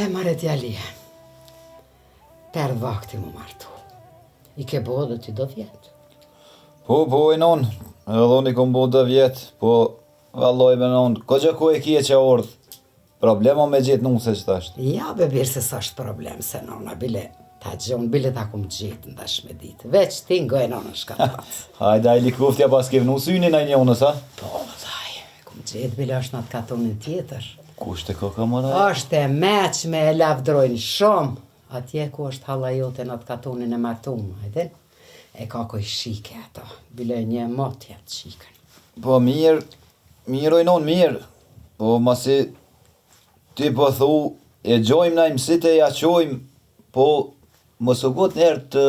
Mare djali, per vakti mu martu. I ke bo dhe ti do vjetë. Po, e non, edhe unë i kom bo dhe vjetë, po valloj me non, ko gjë ku e kje që ordhë. Problema me gjithë nuse që tashtë. Ja, bebir, se sa është problem, se nona, bile ta gjonë, bile ta kum gjithë ndash me ditë. Veç ti ngoj nona shkatat. Hajde, a i likuftja pas ke vnu synin a i njonës, ha? Po, dhaj, kum gjithë, bile është në atë katonin tjetër. Kushte ko kamaraj? Është e meq me e lavdrojnë shumë. Atje ku është halla jote në atë katonin e martumë, hajde? E ka koj shike ato, bile një motja të shikën. Po mirë ojnon mirë, po masi ti po thu, e gjojmë na i mësit e ja qojmë, po mos u got njerë të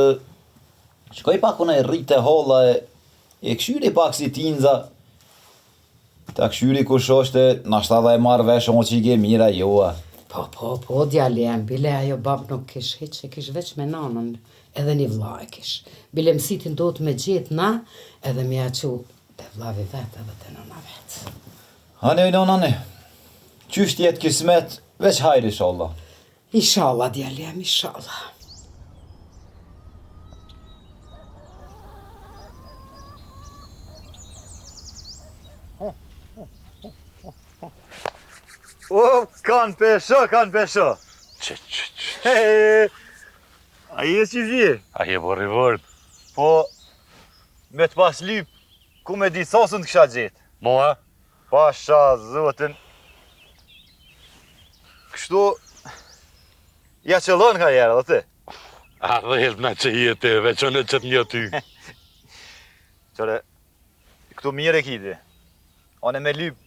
shkoj pak unë e rritë e holla e këshyri pak si tinza, ta këshyri kush është, nashta dhe e marrë vesh o që i ke mira joa. Po, djali jem, bile ajo bab nuk kish hiq, e kish veç me nanën, edhe një vlla e kish. Bile mësitin do të me gjithë na, edhe me aqu të vlavi vetë edhe të nëna vetë. Hane ojnon, hane, qysht jetë kismet, veç hajri inshallah. Inshallah, djali jem, inshallah. O, kanë pesho. Që. A i e që vje? A je bo rivort? Po, me të pas lyp, ku me di sasën të kësha gjithë. Moa? Pasha, zotin. Kështu, ja qëllon ka jera, dhe ti? A dhe help na që jetë, veçone që të një ty. Qore, këtu mire kiti. Ane me lyp,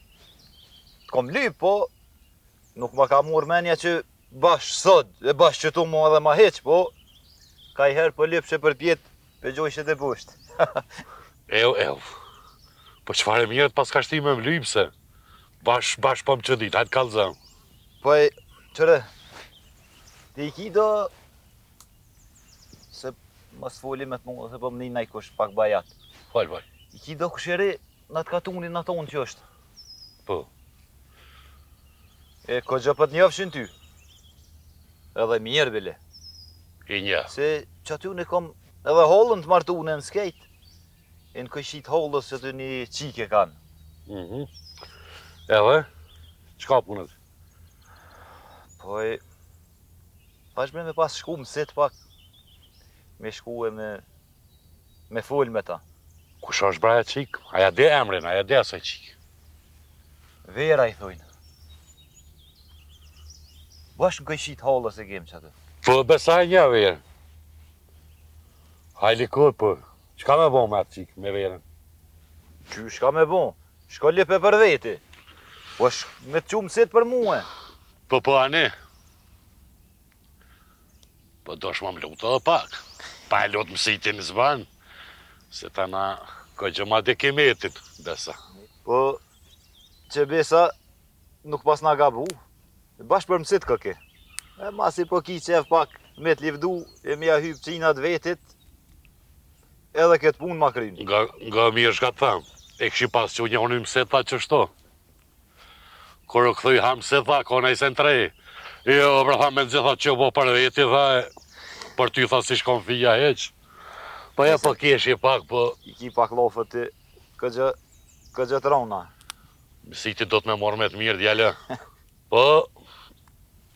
të kom lyp, po, nuk ma ka mur menja që bash sot, e bash që tu mu edhe ma heq, po, ka i herë për lyp që për pjetë, për gjojshet e busht. Ew. Po qëfare mirët pas ka shtime më lyp se? Bash po më që dit, hajtë kalzëm. Po e, qëre, ti i ki do, se mas foli me të mundë, se po më një najkush pak bajat. Vaj. I ki do kusheri në të katunin në tonë që është. Po. E, ko gjë për të njofshin ty. Edhe mirë, bile. I një. Se që aty unë kom edhe hollën të martu në skejt. E në këshit hollës që të një qike kanë. Edhe? Qka punët? Po e, pashme me pas shku mësit pak. Me shku e me full me ta. Kush është braja qik? Aja de emrin, aja de asaj qik. Vera i thujnë. Bash në këshit hollës e kemë që atë. Po besaj një verë. Hajli kod, po. Qka me bo me atë qik, me verën? Që shka me bo? Shko lipe për veti. Po me të qumë sit për muë. Po, ane. Po do shma më lutë edhe pak. Pa e lutë mësitin në zbanë. Se ta na ko gjëma dhe kemetit, besa. Po, që besa nuk pas na gabu. Bash për mësit këke. E masi po ki qef pak me të livdu, e me ja hyp qinat vetit, edhe këtë punë ma krynë. Nga mirë shka të thamë. E këshi pas që unë mësit tha që shto. Kërë u këthuj ha mësit tha, kona i sen trej. Jo, pra tha me nëzitha që po për veti, tha, për ty tha si shkon fija heq. Po e po keshi pak, po... I ki pak lofët ti, këtë të rona. Mësiti do të me morë me të mirë, djallë. Po,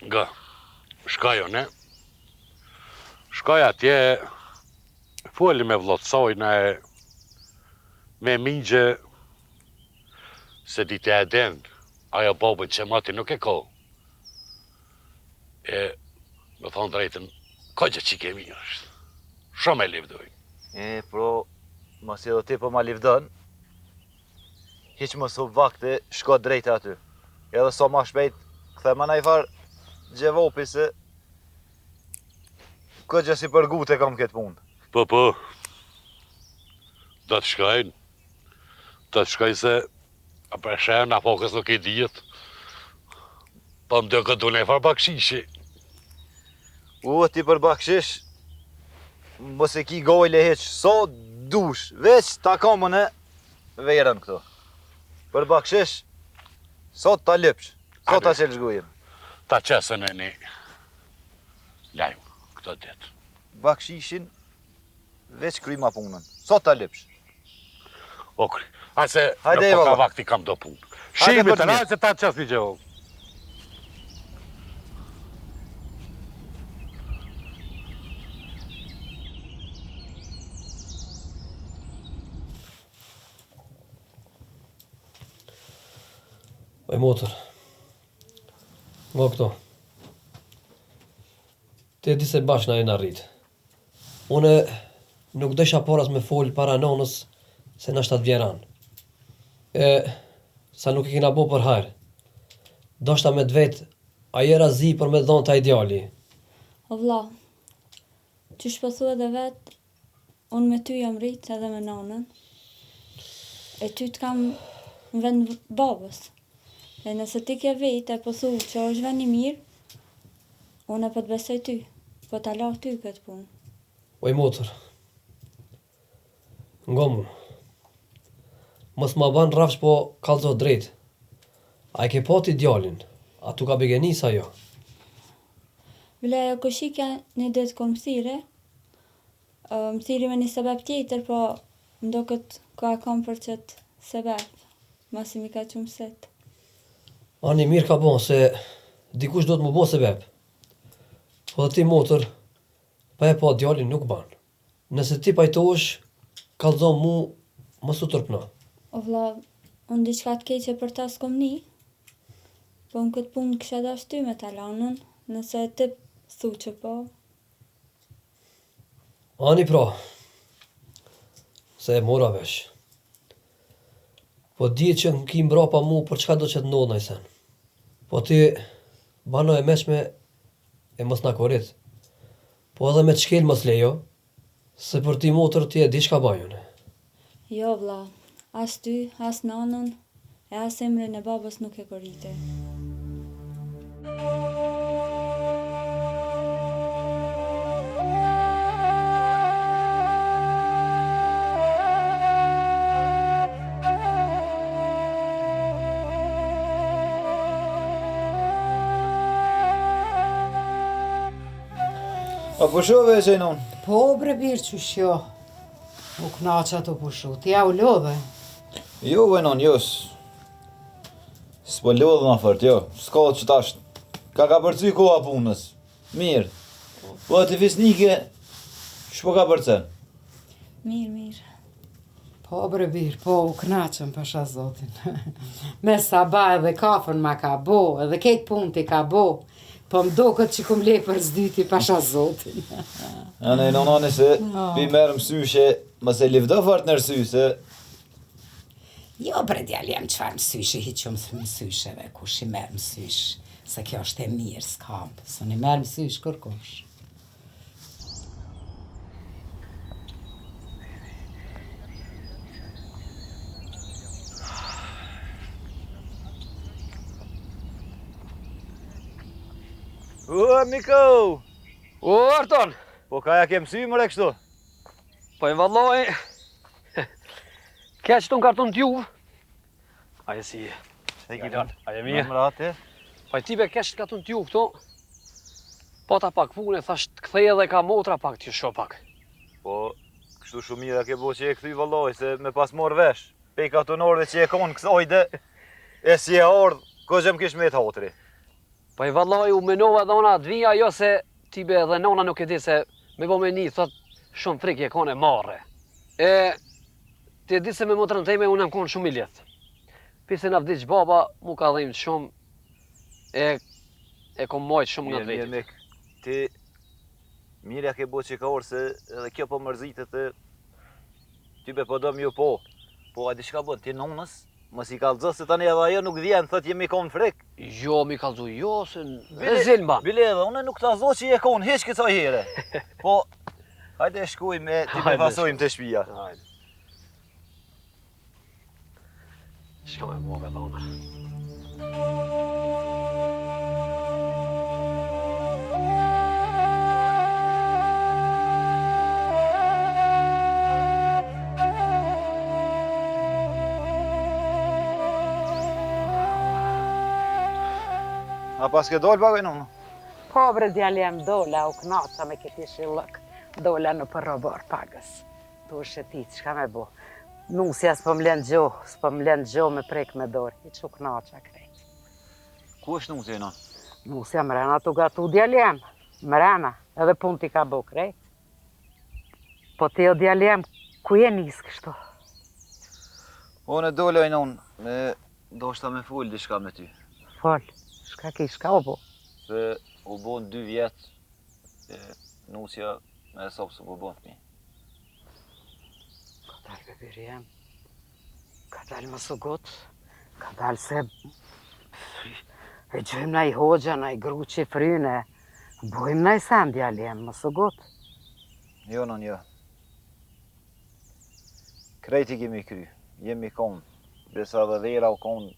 nga, shkaj ne? Shkaj atje, foli me vlotësojnë e me mingje se dite e den, ajo bobën që mati nuk e ko. E, me thonë drejtën, ko që që kemi është, shumë e livdojnë. E, pro, mos edhe ti po ma livdën, hiq mos u vakte, shko drejtë aty. Edhe so ma shpejt, këthe ma najfar gjevopi se këtë që si për gute kam këtë punë. Po, do të shkojnë. Do të shkojnë se a për shenë, a fokës nuk i dijet. Po më do këtë du najfar bakshishi. Ti për bakshish, mos e ki gojle heq, so dush, veç ta kamën e verën këto. Për bakshish, sot ta lypsh, sot ta qelsh gujën. Ta qesën e një. Lajm, këtë ditë. Bakshishin, veç kryma punën. Sot ta lypsh. Okri, hajse Hajde, në valla. poka vakti kam do punë. Hajde, Shimi për të mirë. rajtë se ta qas një gjë. Oj motër, nga këto. Ti e di se bashkë na e në rritë. Une nuk desha paras me folë para nonës se na shtat vjeran. Sa nuk i kena bo për hajrë. Doshta me dvet, a je razi për me dhonë ta ideali. O vlla, që shpëthu edhe vetë, unë me ty jam rritë edhe me nonën. E ty të kam në vend babës. E nëse ti ke vete e po thu që është vend i mirë, unë e po të besoj ty, po ta lau ty këtë punë. Oj motër, nga mu, mos ma ban rafsh po kalzo drejt. A i ke pati djalin, a tu ka begenisa jo. Vle ajo koshika një ditë kur mësire, mësiri me një sebeb tjetër, po mdo këtë ka kam për qëtë sebeb, masi mi ka që mëset. Ani mirë ka bon se dikush do të më bo sebeb. Po dhe ti motër, pa e pa djalin nuk ban. Nëse ti pajtohesh, kallzo mu, mos u tërpna. O vlla, unë diçka të keqe për ta s'kom ni, po në këtë punë kisha dash ty me talanën, nëse e ti thu që po. Ani pra, se e mora vesh. Po di që në ki mbra pa mu për çka do që të ndodh najsen. Po ti bano e meshme e mos na korit. Po edhe me të shkel mos lejo, se për ti motër ti e di shka bajune. Jo vlla, as ty, as nanën, e as emrin e babës nuk e korrite. A po shove e qenon? Po bre birë që shjo. U knaqa të pushu. Ti ja u lodhe. Jo, venon, jo. S'po lodhë ma fort, jo. S'ka që tash. Ka përcy koha punës. Mirë. Po ti fisnike, shpo ka përcen? Mirë, mirë. Po bre birë, po u knaqëm pasha zotin. Me saba edhe kafën ma ka bo, edhe ketë punë ti ka bo. Po më do këtë që kum le për zdyti pasha zotin. Ane, nonani se pi merë mësyshe, mëse livdo fort në rësy, se... Jo bre djali jam qfar mësyshe, hi që më mësysheve, kush i merë mësysh. Se kjo është e mirë, s'kam, së një merë mësysh kërkush. Miko! O, Arton! Po ka ja ke mësy mëre kështu? Po e valloj, keq ton karton t'juv. Aje si, Se aje mirë. Mrate. Pa i tibe keq karton t'juv këto. Po ta pak punë, thash të kthej edhe ka motra pak t'ju shoh pak. Po, kështu shumë mira ke bo që e këthy valloj, se me pas morë vesh. Pej ka të nordhe që e konë kësojde, e si e ardhë, ko që më kish me të hotri. Po i valloj u menova dhe ona të vija, jo se tibe edhe nona nuk e di se me bo me një, thot shumë frikje kone marre. Ti e di se me motrën teme unë jam konë shumë i ljetë. Pise na vdiq baba, mu ka dhejmë shumë, e kom majtë shumë nga Mirë, vetit. ti, mirja ke bo që ka orë, se edhe kjo po mërzitet e ty be po dëm ju po. Po, a di shka bo, ti nonës, mos i kalëzë, se tani edhe ajo nuk vjen, thët jemi konë frik. Jo, mi kalzu, jo, se në zilma. Bile edhe, une nuk ta zo që je konë, heq kësa here. Po, hajde shkuj me, ti me Hajde, pasojmë të shpia. Hajde. Shka me mua me dhona. A pas ke dollë bagaj nonë? Po bre djalem dola u knaqa me këti shillëk. Dola në përrobor pagës. Tu ti, çka me bo? Nusja s'po m'len gjo me prek me dorë. I që u knaqa krejt. Ku është nusja e non? Nusja mrena tu gatu djalem. Mrena, edhe pun t'i ka bo krejt. Po ti o djalem, ku je nis kështu? Unë dola e non, do shta me full diçka me ty. Fol, shka ki, shka o bo? Se u bon 2 vjet, nusja me e sopë se u bon fëmi. Ka dal bebiri jem, ka dal më sugut, ka dal se e gjojmë na i hoxha, na i gru që i fryne, bojmë na i sen djali jem, më sugut. Jo, non, jo. Krejti kemi kry, jemi konë, besa dhe dhera u konë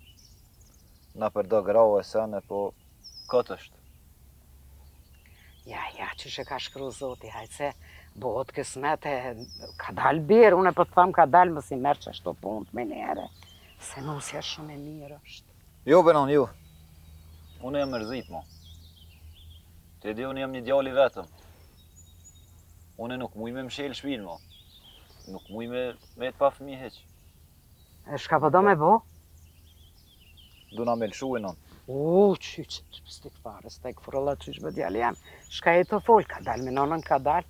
na për do grau e sene, po këtë është. Ja, që që ka shkru zoti, hajtë se bohët kësmete, ka dal birë, unë e po të thamë ka dal më si merë që ashtu punë të menere, se nusja shumë e mirë është. Jo, benon, jo. Unë jam mërzit, mo. Te di, unë jam një djali vetëm. Unë nuk muj me mshel shpinë, mo. Nuk muj me të pa fëmi heq. E shka po do me bo? Du na me lëshu e non. Qyqë, stik fare, stik fërëlla qyqë me djali jam. Shka e të folë, ka dal me nonën, ka dal.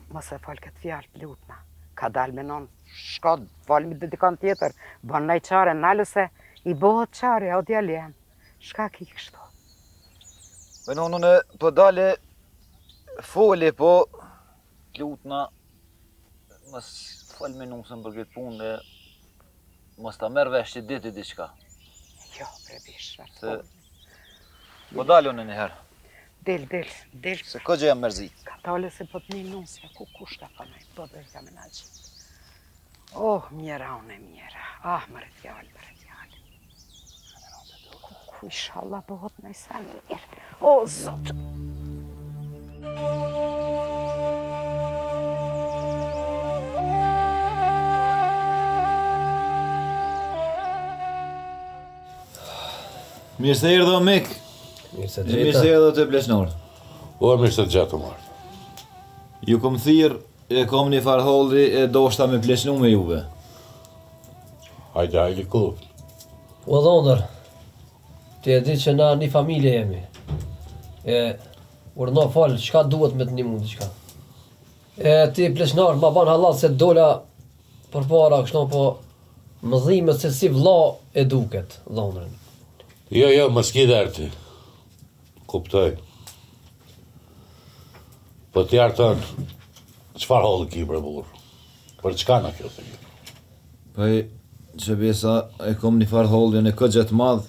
Mos e folë këtë fjallë plutna. Ka dal me nonë, shka folë me dikon tjetër. Bon nëj qare, nalëse i bohët qare, o djali jam. Shka ki kështu? Benon, unë po dale foli, po plutna mos fol me nusën për këtë punë dhe mos ta merr vesh që diti diçka. Jo, prebish, Se po dalë unë njëherë. Del. Se ko gjë jam mërzit. Ka tale se po t'ni nusja, ku kushta pa me, po dhe ka me na qitë. Oh, mjera unë e mjera. Ah, më rëtjallë. Ku inshallah bëhot në i sen mirë. O, Zotë. Mirë se erdhe o Mik. Mirë se Mirë gjeta. se erdhe o të Pleshnor. O, mirë se të gjatë martë. Ju kom thirë, e kom një farholli e do shta me pleshnu me juve. Hajde kulp. O dhonër, ti e di që na një familje jemi. E urno falë, çka duhet me të një mund diçka. E ti pleshnar, ma ban halal se dola për para kështu, po më dhime se si vlla e duket, dhonërën. Jo, më s'ki dherti. Kuptoj. Po ti artën, qëfar hollë ki bre burë? Për çka na kjo të një? Paj, që besa e kom një farhollin e këgja të madh,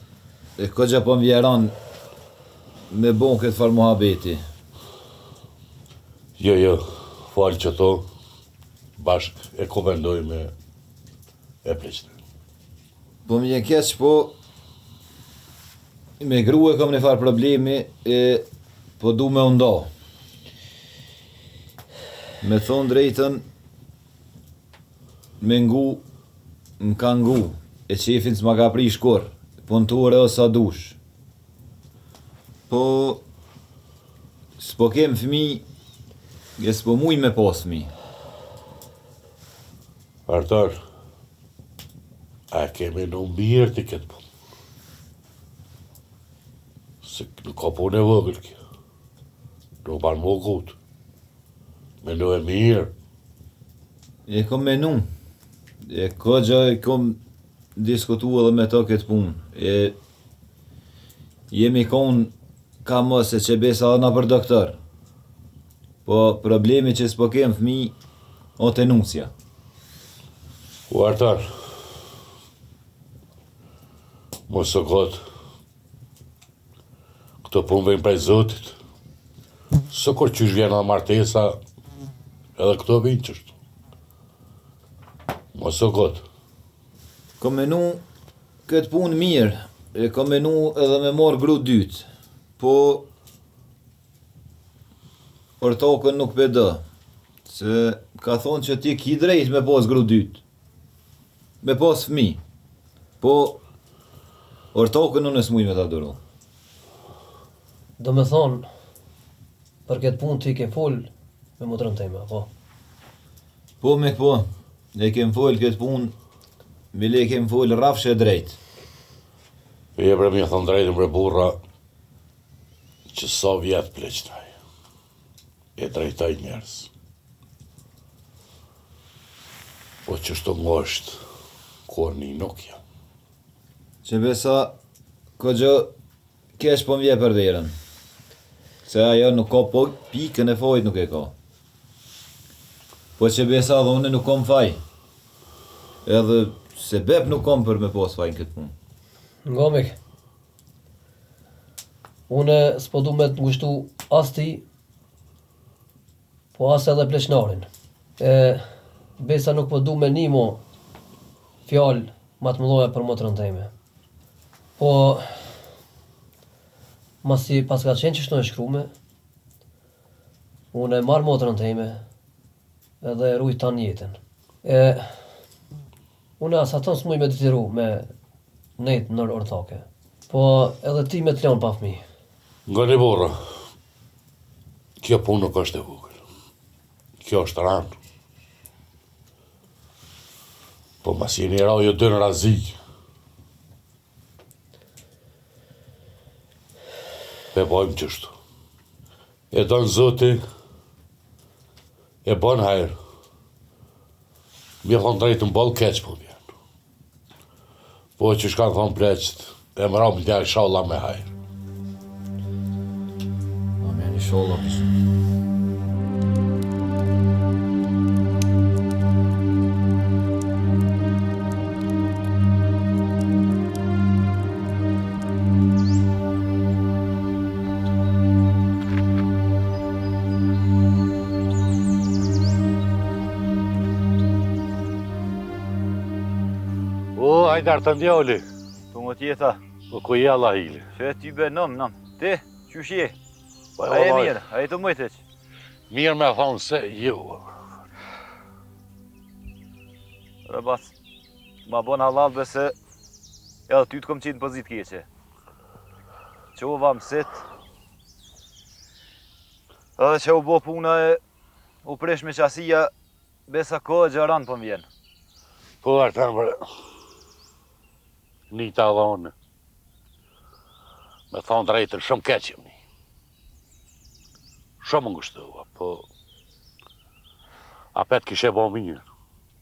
e këgja po m'vjeran me bon këtë far muhabeti. Jo, falë që to, bashk e komendoj me e pleqte. Po m'jen keq, po me gru e kom një far problemi e po du me undo. Me thonë drejtën, me ngu, m'ka ngu, e qefin s'ma ka prish kur, po në tore o sa dush. Po, s'po kem fëmi, e s'po muj me pas fëmi. Artar, a kemi në mirë të këtë punë? Se nuk ka punë e vëgël kjo. Nuk banë më gutë. Mendo e mirë. E kom menu, e këgja e kom diskutu edhe me to këtë punë. E jemi konë ka mëse që besa edhe na për doktor. Po problemi që s'po kem fëmi, o të nusja. U Artar, mos o gotë, këto punë vejnë prej Zotit. Së kur qysh vjen edhe martesa, edhe këto vijnë qështu. Mos o gotë. Kom menu këtë punë mirë, e kom menu edhe me morë gru dytë, po ortokën nuk pëdë, se ka thonë që ti ki drejt me pas gru dytë, me pas fëmi, po ortokën unë s'muj me ta duru. Do me thonë, për këtë punë ti ke fol me motrën time, po. Po me po, ne kem fol këtë punë, bile kem fol rafshë e drejt. E bre mi thonë drejtën bre burra, që sa vjetë pleqnaj, e drejtaj njerës. Po që shto më është, kur një nukja. Që besa, ko gjë kesh po mje për verën. Se ajo nuk ka po pikën e fajt nuk e ka. Po që besa dhe une nuk kom faj. Edhe se bep nuk kom për me pos faj në këtë punë. Ngomik, une s'po du me të ngushtu as ti, po as edhe pleqnarin. Besa nuk po du me një mo fjallë ma të mëdhoja për motrën time. Po, masi pas ka qenë që shto e shkrume, unë e marrë motrën time edhe e rujt tanë jetën. Unë as ato s'muj me detiru me nejtë nër ortake, po edhe ti me të lanë pa fmi. Nga një burra, kjo punë nuk është e vogël. Kjo është ranë. Po mas jeni rao jo dy në razi. E bojmë qështu. E donë zoti, e bon hajrë. Mi thonë drejtë në bolë keqë po vjenë. Po që shkanë thonë pleqët, e më ramë t'ja inshallah me hajrë. Amen, inshallah. O, hajdar të ndjoli. Po më tjeta, Po ku je Allah hili? që ty be nëm. Ti, qysh je? Po A e mirë, a e të mëjtëq? Mirë me thonë se ju. Rëbas, ma bon halal bese, edhe ty të kom qitë në pozit keqe. Qova mësit, edhe që u bo puna e u presh me qasia, besa kohë gjaran për më vjenë. Po artë më një të adhonë. Me thonë drejtën, shumë keqim një. Shumë ngushtua, po... Apet kishe bo mirë.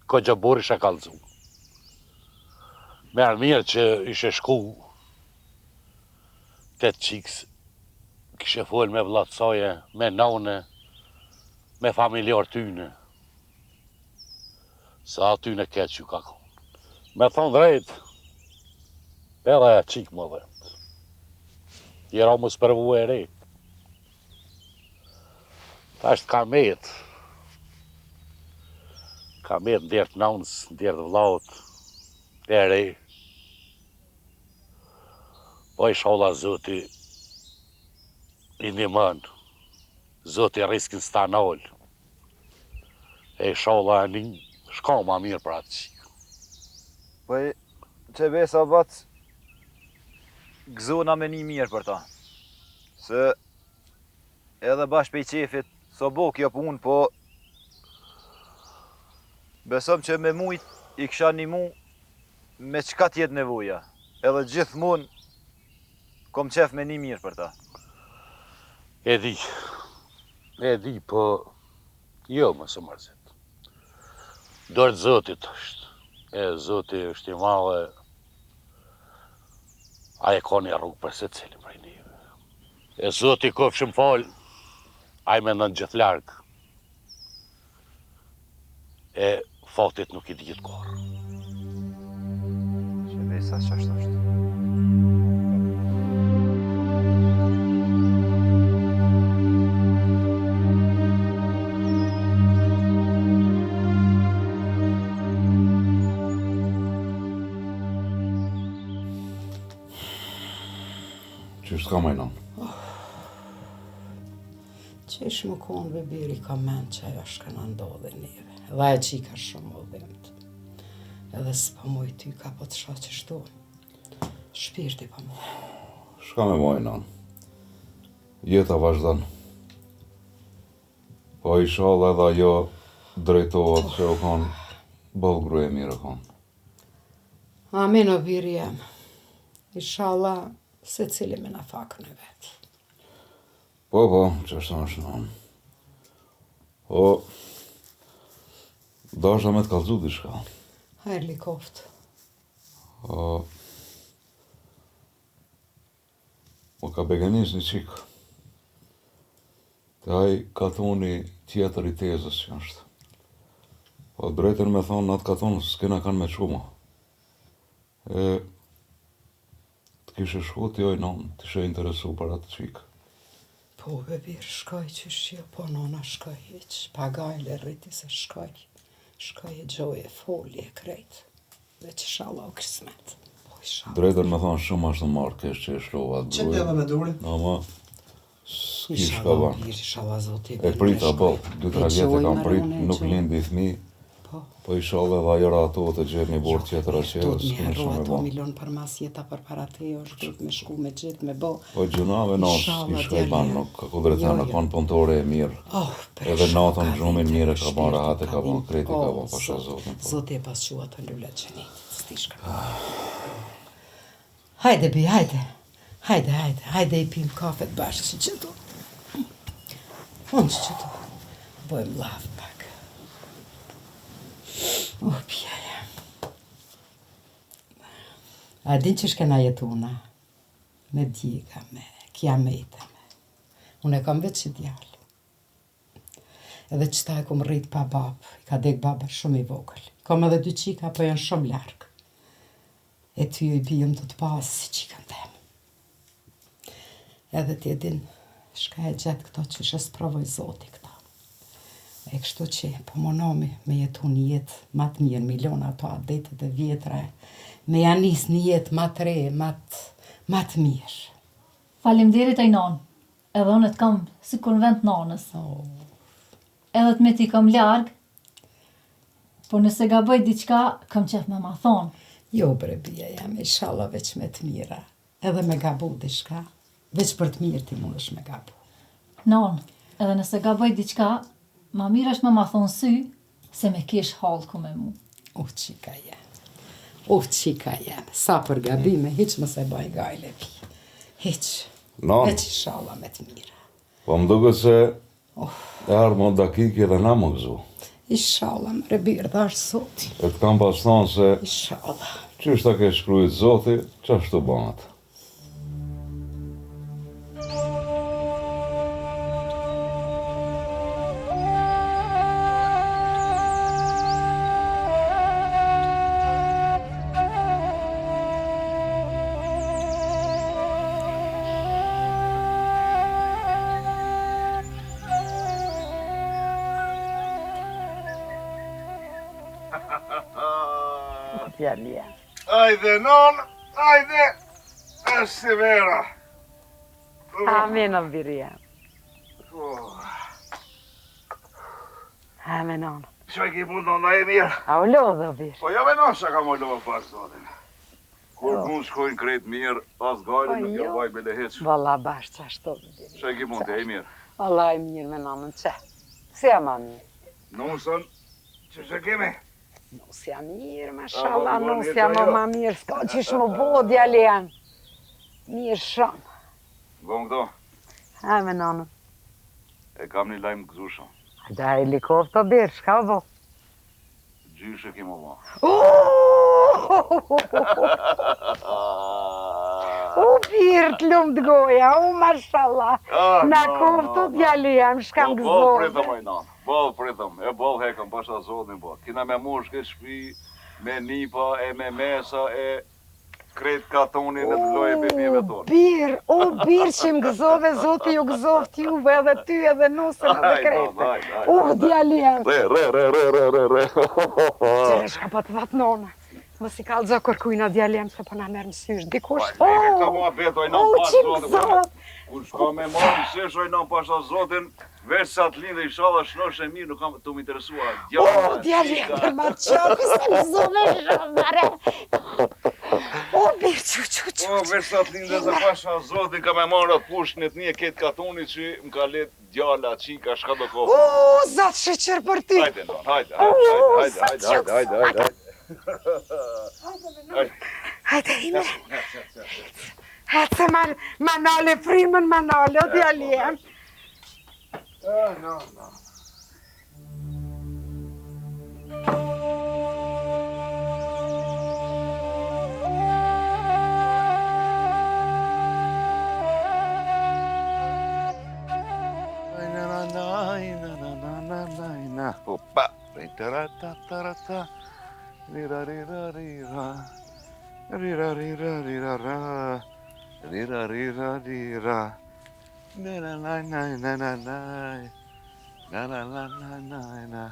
Ko gjabur ishe kalzu. Merë mirë që ishe shku... Tet qiks... Kishe full me vlatësoje, me none... Me familjar tyne. Sa atyne keq ju ka konë. Me thonë drejtë... Edhe e qik më dhe. Jera më spërvu e re. Ta është kamet. Kamet në djertë nënës, në djertë vlaut. E re. Po i shola zoti i një mënë. Zoti riskin stanol. E i shola një shko ma mirë për atë qikë. Po e që besa vatë, gëzona me një mirë për ta. Se edhe bash pe i qefit, so bo kjo punë, po besom që me mujt i kësha një mu me qka tjetë nevoja. Edhe gjithmonë kom qef me një mirë për ta. E di, po jo më së mërzit. Dorë Zotit është, e Zoti është i madhe, a e ka një rrugë për se cili prej njëve. E Zoti kofshëm falë, a i me në gjithë largë. E fatit nuk i ditë korë. Që besa qashtë është. Qështë ka majnon? Qesh më konë bebiri ka men që ajo shka në ndodhe neve. Dhe e qika shumë o dhimt. Edhe s'pa moj ty ka po të shaq që shtu. Shpirti pa moj. Shka me majnon? jeta vazhdan. Po inshallah edhe ajo drejtohet që u kanë bëllë gruaje mirë kanë. Amin o biri jam. Inshallah se cili me na fakën e vetë. Po, që është nënë. O, dasha me të kallëzu diçka. Hajrë li koftë. O, më ka beganis një qikë. Të aj katoni tjetër i tezës që është. Po drejtën me thonë, atë katonë s'kena kanë me quma. E, të kishe shku t'joj nënë, t'ishe interesu për atë qikë. Po, bebir, shkoj që shqio, po nona shkoj hiq, pagajle rriti se shkoj. Shkoj e gjoje, folje, krejt. Dhe që shala o krismet. Po, shala. Drejtën me thonë shumë ashtë marrë kesh që e shlova atë Që t'jeve me durin? Ama, s'ki shka banë. Inshallah, zoti. E prita bëllë, 2-3 vjetë e kam prit, nuk lindi i fmi, Po. po inshallah dhe ajo ato të gjerë një borë tjetër ashe, Do të s'kemi mjerru shumë e ato ba. milion për mas jeta për para te, është dhëtë me shku me gjithë me bo. Po gjunave nash, Inshallah, i shka i banë, djali. nuk ka kudretë në kanë pëntore e mirë. Oh, Edhe natën gjumin mirë ka banë rahate, ka banë kreti, ka banë pasha zotin. Po. Zoti e pas qua të lullet që një, s'ti shka. Hajde, bi, hajde. Hajde i pim kafet bashkë që qëtu. Unë që qëtu. Bojmë lavë pak. Pjeja. A din që shkena jetuna? Me djega, me kiamete, me. Unë e kam vetë që djallë. Edhe qëta e kom rrit pa babë, i ka dek baba shumë i vogël. Kam edhe 2 qika, po janë shumë largë. E ty i bijëm të të pasë si qikën temë. Edhe ti e din, shka e gjetë këto që shë sprovoj zoti këta. E kështu që, po monomi me jetu një jetë ma të mirë, miliona ato adetet e vjetra, me janis një jetë ma të re, ma të mirë. Faleminderit ai non. Edhe unë të kam si konvent nanës. Edhe të me ti kam larg, po nëse gaboj diçka, kam qef me ma thonë. Jo, bre, bia jam, inshallah veç me të mira. Edhe me gabu diçka, veç për të mirë ti mund është me gabu. Non, edhe nëse gaboj diçka, ma mirë është me ma thonë sy, se me kesh hallku me mu. Qika jam. Sa për gabime, hiq më se baj gajle pi. Hiq. Non, Veç inshallah me të mira. po më duke se e ardhë më dakiki edhe na më gëzu. Inshallah, më rebirë dhe është zoti. E të kam pas thonë se Inshallah. qështë ta ke shkrujt zoti, qashtu banat. Djalja. Ajde, non, ajde, është si vera. Amen, o birja. Oh, Amen, on. Që e ki mund në e mirë? A u lodhë, o birë. Po jo me non që ka më lodhë pak, zotin. Kur mund shkojnë krejt mirë, as gajle nuk jo vaj bele heq. Valla bashkë që ashtu, birja. Që e ki mund të e mirë? Valla e mirë me nanën që. Si e ma mirë? Nusën, që kemi? Nusja mirë, mashallah, nusja ma mirë. Ska qish më bo, djaljen. Mirë shumë. Gon këto, Ha, me nanën. e kam një lajmë gëzushëm. Da helikopter, birë, shka bo? Gjyshe ki më bo. O, birë të lumë të goja, o, mashallah. Na koftë, djaljen, shkam Bol gëzohë. pritëm, oj non. Bol pritëm, e bol hekëm, pasha zotin bo. Kina me mush këtë shpi, me nipa, e me mesa, e krejt katonin e të lojë bebive tonë. O, birë që më gëzove, zoti ju gëzovë juve edhe ty edhe nusën edhe krejtë. O, djaljen. Re. Qere shka po të dhatë nona. Më si kalë zë kërkujna djaljem se po na merë mësysh. Dikush, Këta mua beto, oj non pasha që më zotin. gëzove. Kur shka me marë mësysh, oj non pasha zotin, veç sa të lindë i shala shnosh e mirë, nuk kam të më interesua. O, djaljem, për ma qapë, se më gëzove shumë, mare. O, birë Po, veç sa të lindës dhe pasha zotin ka me marrë atë pushnit një ketë katoni që më ka let djalla, qika, shka do kohë. Zot sheqer për ti. Hajde, non, hajde. Hajde, ime. Hajde se manale frimën, manale, o djaljem. No. Opa, ritaratarata, rirarirarira, rirarirarira, rirarirarira, na-na-na-na-na-na-na, na-na-na-na-na-na.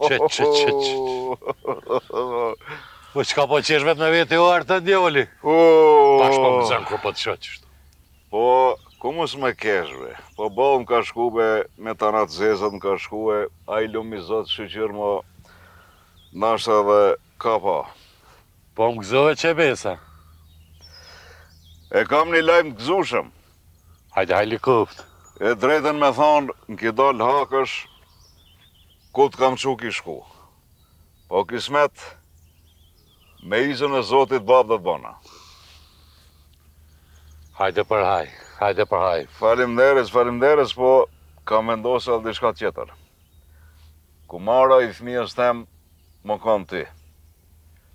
Qe. Po qka po qesh vetë me vete o artë djevoli? Tash po më zënë kur po të shoqësht. Po, ku mos me keshve? Po bo më ka shkube me të natë zezat më ka shkue, a i lumi zotë shqyqyrë mo, nashtë edhe ka pa. Po më gëzove që besa. E kam një lajmë të gëzushëm. Hajde helikoptë. E drejten me thonë, në ki dalë hakësh, ku të kam qu ki shku. Po kismet, me izën e Zotit bab dhe të bona. Hajde për haj. Falimderes, po ka mendosë edhe diçka tjetër. Kumara i fëmijës tem, më kanë ti.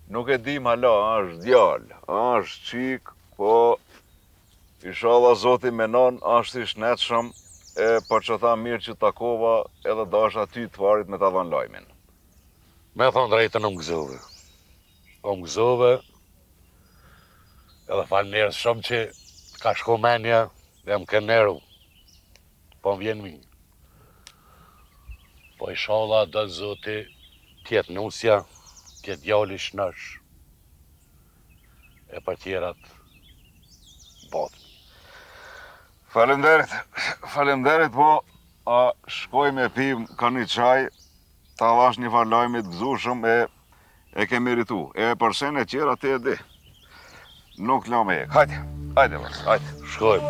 Nuk e dim hala, është djallë, është qik, po inshallah Zoti menon, është i shnetshëm, e për që tha mirë që takova edhe dasha ty të farit me të dhanë lajmin. Me thonë drejtën o më gëzove, edhe falë njerës shumë që ka shko menja dhe më kënë neru, po më vjen mirë. Po inshallah do Zoti tjetë nusja, tjetë djalli shnësh, e për tjerat botë. Falemderit, po, a shkoj me pim ka një qaj, ta vash një farë lajmit gëzushëm e ke meritu. E përsen e qera ti e di. Nuk la me ek. Hajde, hajde. Shkojmë.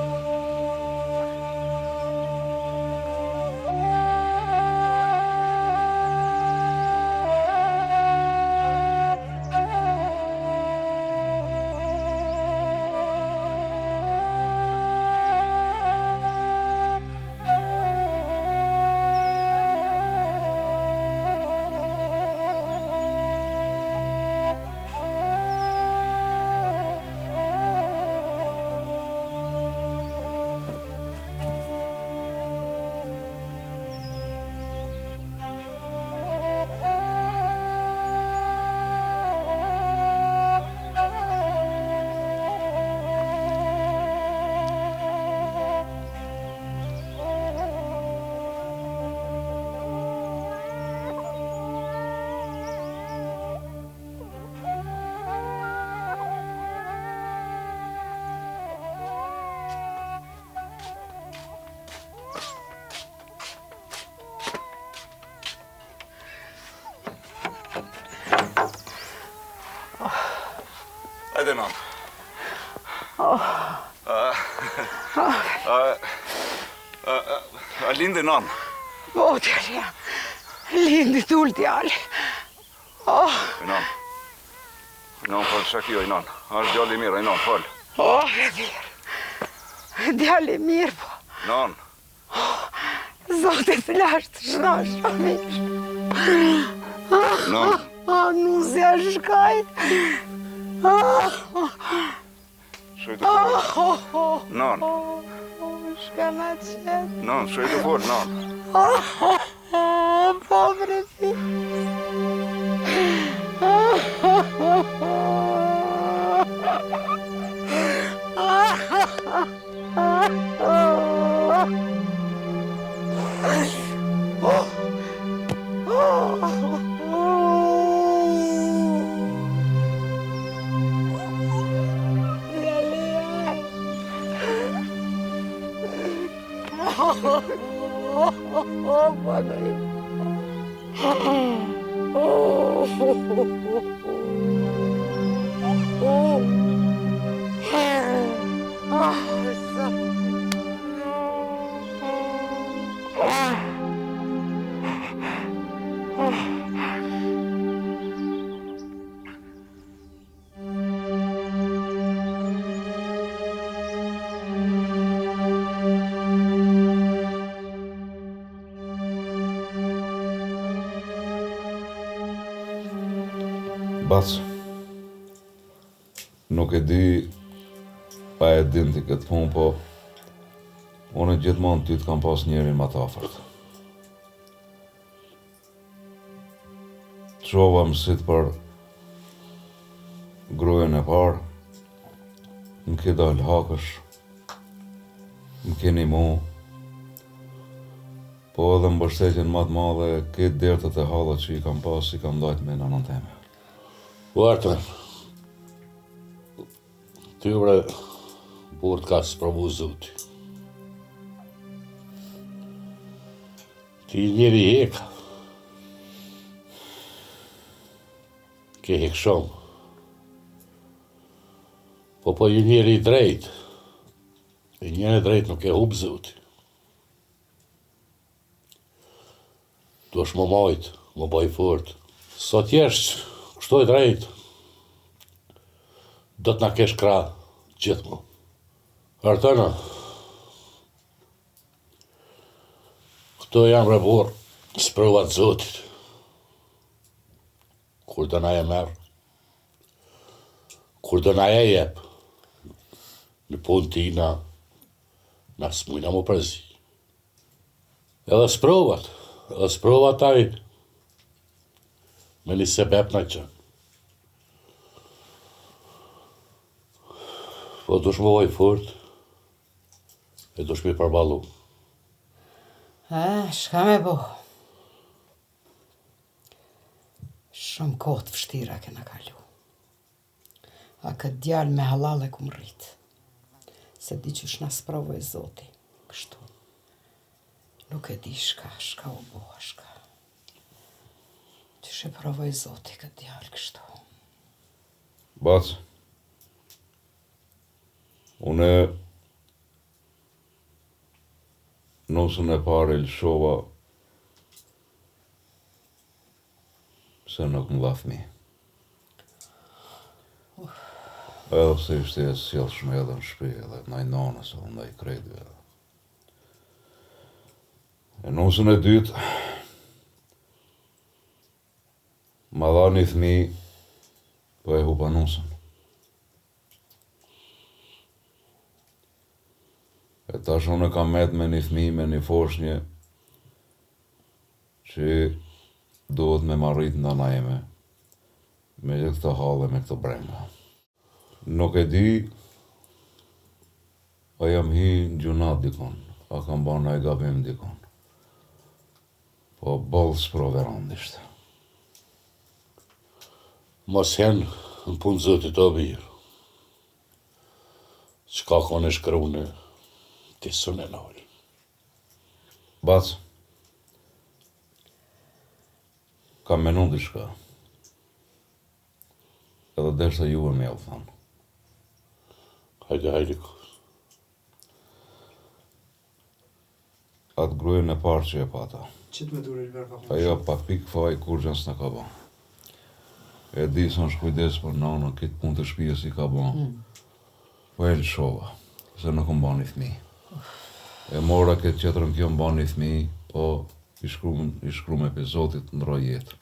Hajde, non. A lindi, non? O, djalja, lindi t'ull djali. Non, falë shakio, non. Ashtë djalli mirë, non, falë. O, Vedir, djali mirë, po. Non. Zotit lashtë shnash, amish. Non. Nusja shkaj. Shojtë folë. Non. Shkana qetë. Non, shojtë folë, non. Pobre ti. Bac, nuk e di a e din ti këtë punë, po unë gjithmonë ty të kam pas njerin më të afërt. Qova mësit për grujen e parë, më ke dalë hakësh, më keni mu, po edhe mbështetjen më të madhe, këtë dertët e hallat që i kam pas, i kam dajt me nënën teme. Artër, ty bre, burë ka sprovu Zoti. Ti njeri heka. Ke hek shumë. Po i njeri i drejt. I njeri drejt nuk e hub Zoti. Du është më majtë, më baj fort. Sot jesh kështu i drejt, do të na kesh krah gjithmonë. Artëna, këto janë bre burr, sprovat Zotit. Kur do na e merr, kur do na e jep, në punë tina, na s'mujna më përzi. Edhe sprovat taj, me një sebep në qënë. Po dush më vaj fort, e dush mi përbalu. Shka me bo. Shumë kohë të vështira kena kalu. A këtë djalë me halal e kum rrit. Se di që shna sprovoj Zoti. Kështu. Nuk e di shka u bo, shka. Që shë provoj Zoti këtë djalë kështu. Bac, une nusën e parë i lëshova se nuk më dha fëmijë. Edhe pse ishte e sjellshme edhe në shtëpi, edhe ndaj nonës, edhe ndaj krejtëve. E nusën e dytë, ma dha një fëmijë, po e hupa nusën. E tash unë kam met me një fëmijë, me një foshnje, që duhet me marrit nana jeme, me gjithë këto halle, me këto brenda. Nuk e di, a jam hi në gjunat dikon, a kam ba në e gabim dikon. Po bolë s'proverandisht. Mos hen në punë Zotit o birë. Qka kone shkrune, ti sune nalë. Bac, kam menu diçka. Edhe derisa ju e me javë thanë. Hajde. Atë grujen e parë që e pata. Qitë me dure i verka. Ajo pa pik faj kur gjën s'na ka ba. E di sa në shkujdes për nana, kitë punë të shpijës i ka ba. Po e lëshova, se nuk më ba një fmi. E mora këtë qëtërën kjo më ba një fmi, po i shkru me epizotit në roj jetë.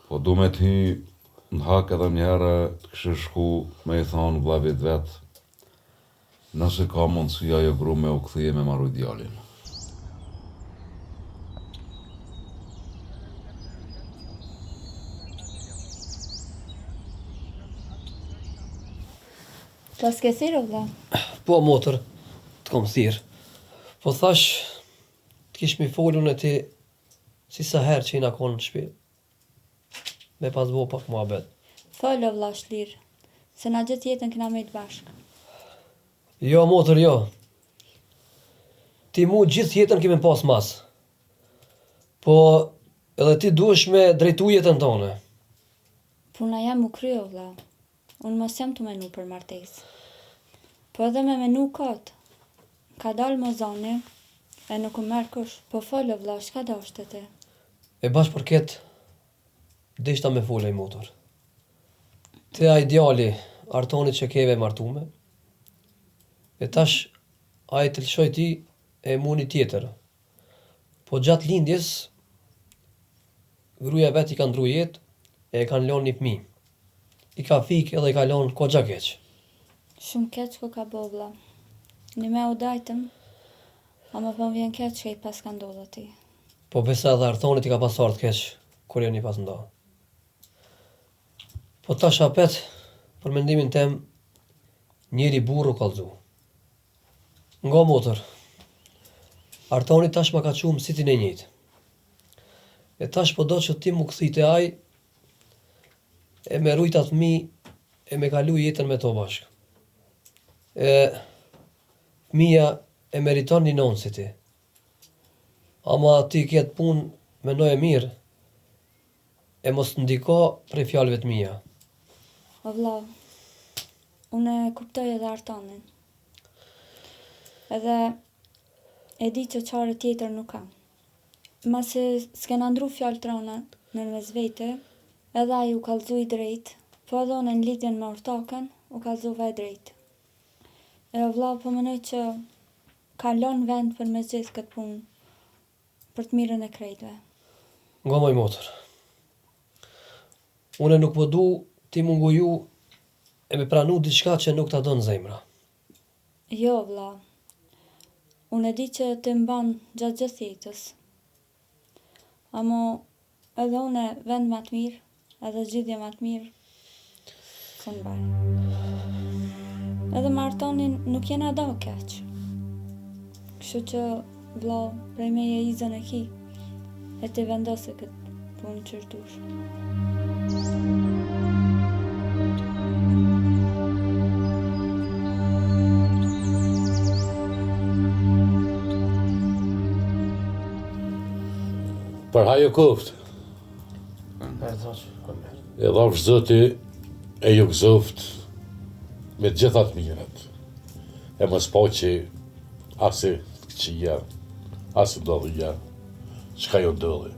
Po du me t'hi në hak edhe njëherë të kështë shku me i thonë vlavit vetë, nëse ka mundësi ajo gru me u këthije me maru djalin. Ta s'ke thirë, vla? Po, motër, të kom thirë. Po thash, të kish mi folun e ti si sa herë që i na konë në shpi. Me pas bo pak mua bet. Folë, vla, shlirë. Se na gjithë jetën këna me të bashkë. Jo, motër, jo. Ti mu gjithë jetën kemi pas mas. Po, edhe ti duesh me drejtu jetën tone. Puna jam u kryo, vla. unë mos jam të menu për martesë. Po edhe me menu kot, ka dalë mozoni, e nuk më merë kush, po folë vlla, çka do është ti? E bash për ketë, dishta me fole i motor. Te a ideali, artonit që keve martume, e tash a i të lëshoj ti e muni tjetër. Po gjatë lindjes, gruaja vet i ka ndru jetë, e kanë lënë një fëmijë. I ka fik edhe i ka lënë kogja keq. Shumë keq ku ka bo vlla. Një me u dajtëm, ama po më vjen keq që i pas ka ndodhë ati. Po besa edhe artonit i ka pas ardhë keq, kur e një pas ndohë. Po tash apet, për mendimin tem, njëri burru kallzu. Nga motor, artoni tash ma ka qumë sitin e njëjtë. E tash po do që ti mu këthite aj, e me rujtat mi, e me kalu jetën me to bashkë. Fëmija e meriton një nonë si ti. Ama ti kjetë punë menoj e mirë, e mos të ndiko prej fjalëve të mija. O vlla, unë e kuptoj edhe artonin. Edhe e di që qare tjetër nuk kam. Masi s'kena ndru fjallë trona në mes vete, edhe ai u kallzu i drejt, po edhe unë në lidhjen me ortakën, u kallzuva e drejt. E o vlla, po mënoj që ka lënë vend për me gjithë këtë punë, për të mirën e krejtve. Nga moj motor. Une nuk po du ti mungu ju e me pranu diçka që nuk ta do në zemra. Jo, vlla. Unë e di që të mban gjatë gjithë jetës. Amo edhe unë vend më të mirë, edhe zgjidhje më të mirë, se në baj. Edhe martonin nuk jena do keq. Kështu që, vlla, prej meje izën e ki, e të vendose këtë punë që dush. Për hajo koft, e dhafsh Zoti e ju gëzoft me gjithat mirat. E mos po që asi të këqia, asi ndodhja, çka jo ndodhi.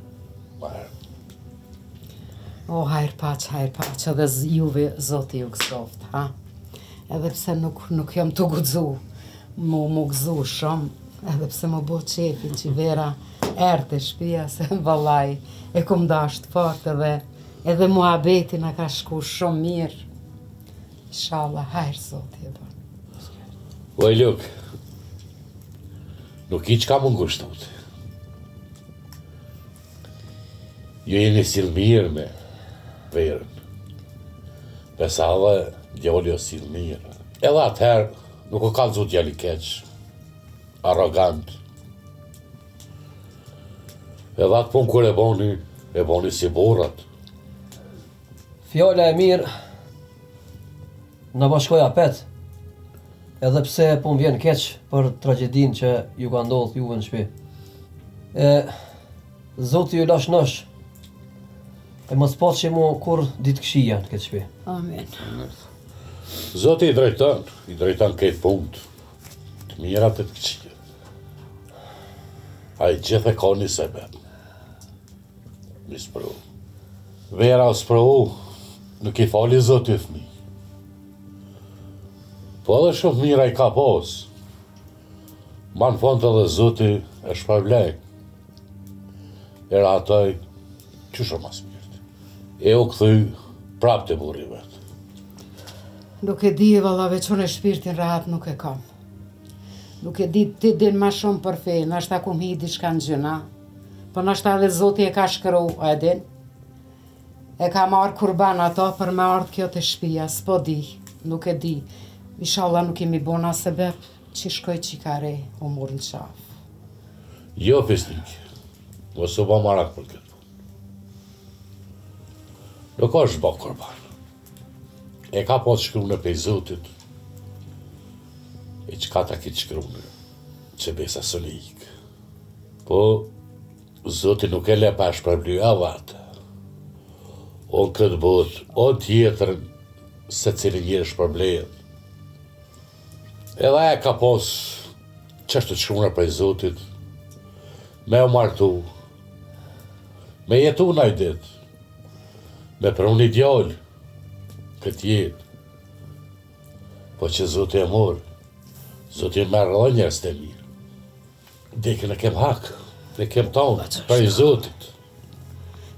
Ma herë. O, hajrë paq, edhe juve Zoti ju gëzoft, ha? Edhe pse nuk jam të guxu, mu gëzu shumë, edhe pse më bo qefin që vera erte shpia, se vallaj e kum dasht fort edhe muhabeti na ka shku shumë mirë. Inshallah, hajrë Zoti e bon. Vaj luk, nuk i qka më ngushtot. Ju jeni sil mirë me verën. Besa edhe djoli o sil mirë. Edhe atëherë nuk o kallzu djali keq, arrogant. Edhe atë punë kur e boni si borrat. Fjala e mirë në bashkoj apet, edhe pse po më vjen keq për tragedin që ju ka ndodhur juve në shtëpi. Zoti ju lash nosh, e mos po që mu kur ditë këshia në këtë shtëpi. Amen. Zoti i drejton këtë punët, të mirat e të këqia. A i gjithë e ka një sebeb. Mi spru. Vera o spru, nuk i fali Zoti fëmi. Po edhe shumë mira i ka pos. Ma në fond edhe Zoti e shpërblej. Era atoj, që shumë mas mirët. E u këthy prap të burri vetë. Nuk e di valla veç unë e shpirtin rahat nuk e kam. Nuk e di ti din ma shumë për fejë, nashta kum hi diçka në gjëna. Po nashta edhe Zoti e ka shkëru, a e din? E ka marrë kurban ato për me ardhë kjo të shpia, s'po di, nuk e di. Inshallah nuk kemi bona sebeb që shkoj qikare, o murë në qafë. Jo, pisnik, mos u ba marak për këtë. Nuk është ba kurban. E ka po të shkru në pej Zotit, e qka ta ki të shkru në, që besa së lik. Po, Zotit nuk e le pa shpërbly avatë. O këtë botë, o tjetër, se cilin njeri shpërblehet. Edhe aja ka pos çështë të shkruara prej Zotit, me u martu, me jetu naj dit, me pru një djallë këtë jetë, po që Zotit e morë, Zotit merë edhe njerëz të mirë. Dekën e kem hak, e kem tonë, prej Zotit.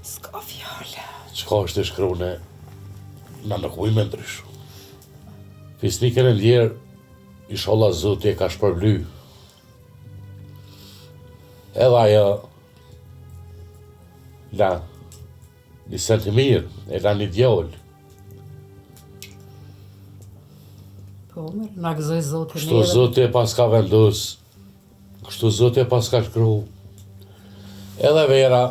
S'ka fjallë. Qka është të shkrune, na nuk ujme ndryshu. Fisnikën e ndjerë, inshallah Zotit e ka shpërbly. Edhe ajo, la një senti mirë, e la një djallë. Po, mërë, na gëzoj Zotin. Kështu Zotit e pas ka vendus, kështu Zotit e pas ka shkru. Edhe vera,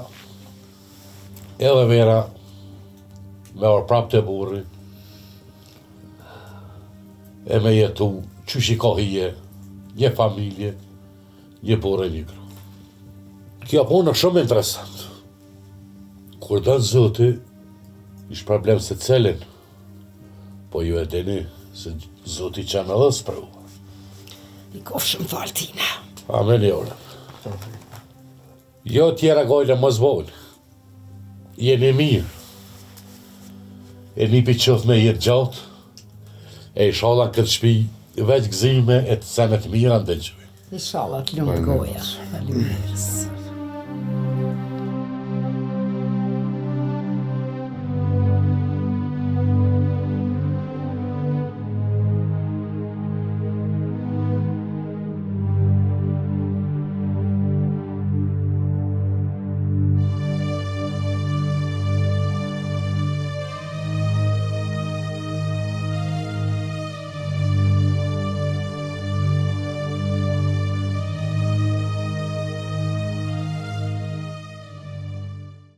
me orë prap të burri, e me jetu qysh i ka hije, një familje, një burë e një gru. Kjo punë është shumë interesant. Kur dënë Zoti, ish problem se celin, po ju e dini se Zoti qanë edhe s'pru. I kofshëm faltina. Amen e orë. Jo tjera gojle mos bojnë. Jeni mirë. E një piqoth me jetë gjatë, e i shala në këtë shpi veç gëzime e të senet mira në dëgjoj. Inshallah, të lumë goja. Faleminderit.